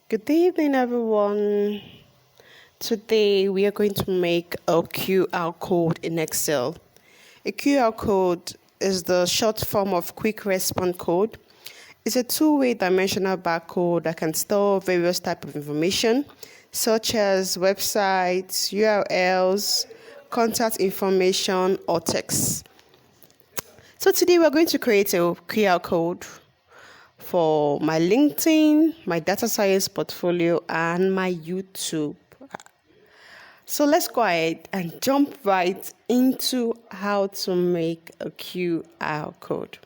Good evening, everyone. Today we are going to make a QR code in Excel. A QR code is the short form of quick response code. It's a two-way dimensional barcode that can store various types of information, such as websites, URLs, contact information, or text. So today we're going to create a QR code for my LinkedIn, my data science portfolio, and my YouTube. So let's go ahead and jump right into how to make a QR code.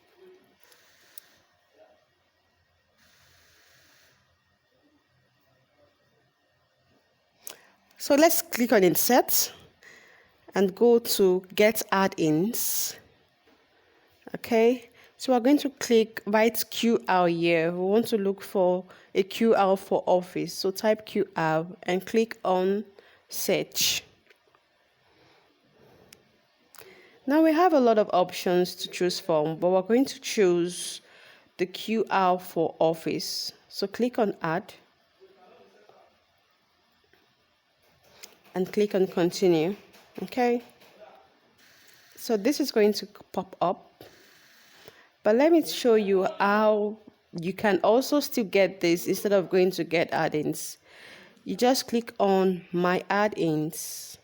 So let's click on Insert and go to Get Add-ins. Okay. So we're going to write QR here. We want to look for a QR for Office. So type QR and click on Search. Now we have a lot of options to choose from, but we're going to choose the QR for Office. So click on Add and click on Continue. Okay. So this is going to pop up. But let me show you how you can also still get this instead of going to Get Add-ins. You just click on My Add-ins.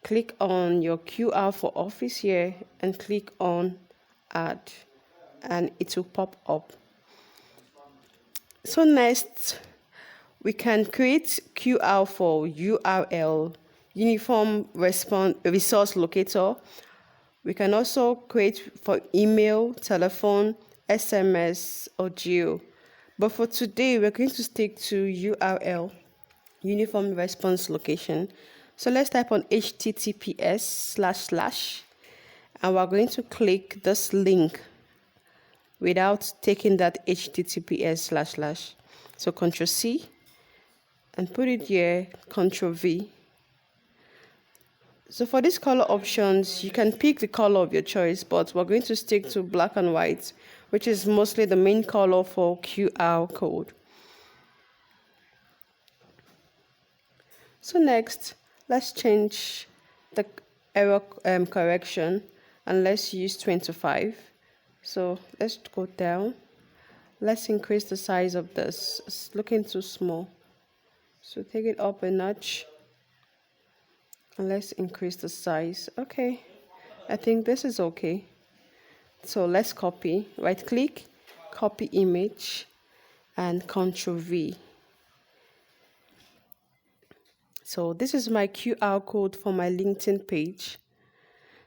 Click on your QR for Office here and click on Add. And it will pop up. So next, we can create QR for URL, Uniform Resource Locator. We can also create for email, telephone, SMS, or geo. But for today, we're going to stick to URL, Uniform Response Location. So let's type on https:// and we're going to click this link without taking that https://. So Ctrl C and put it here, Ctrl V. So for these color options, you can pick the color of your choice, but we're going to stick to black and white, which is mostly the main color for QR code. So next, let's change the error correction and let's use 25. So let's go down. Let's increase the size of this. It's looking too small. So take it up a notch. And let's increase the size. Okay, I think this is okay. So let's copy, right click, copy image, and Ctrl V. So this is my QR code for my LinkedIn page.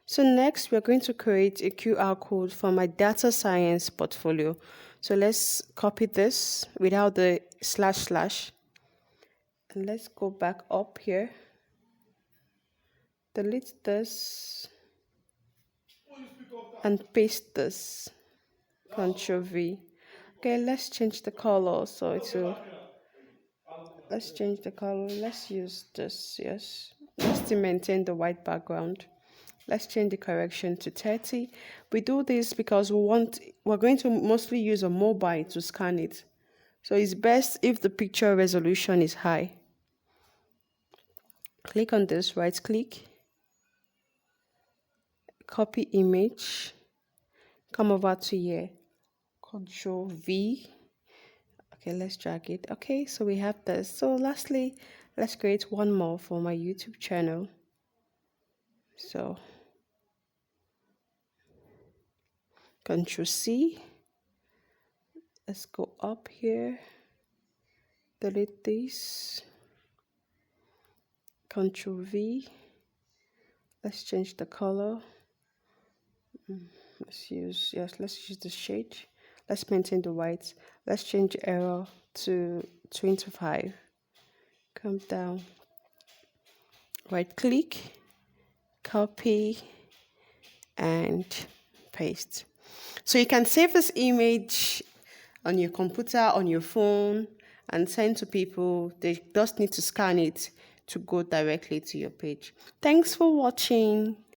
So next, we're going to create a QR code for my data science portfolio. So let's copy this without the // and let's go back up here. Delete this and paste this. Ctrl V. Okay, let's change the color. So let's change the color. Let's use this. Yes. Let's still maintain the white background. Let's change the correction to 30. We do this because we're going to mostly use a mobile to scan it. So it's best if the picture resolution is high. Click on this, right click. Copy image, come over to here, Ctrl V. Okay, let's drag it. Okay, so we have this. So lastly, let's create one more for my YouTube channel. So Ctrl C. Let's go up here, delete this. Ctrl V. Let's change the color. Let's use the shade. Let's maintain the white. Let's change error to 25. Come down. Right click, copy, and paste. So you can save this image on your computer, on your phone, and send to people. They just need to scan it to go directly to your page. Thanks for watching.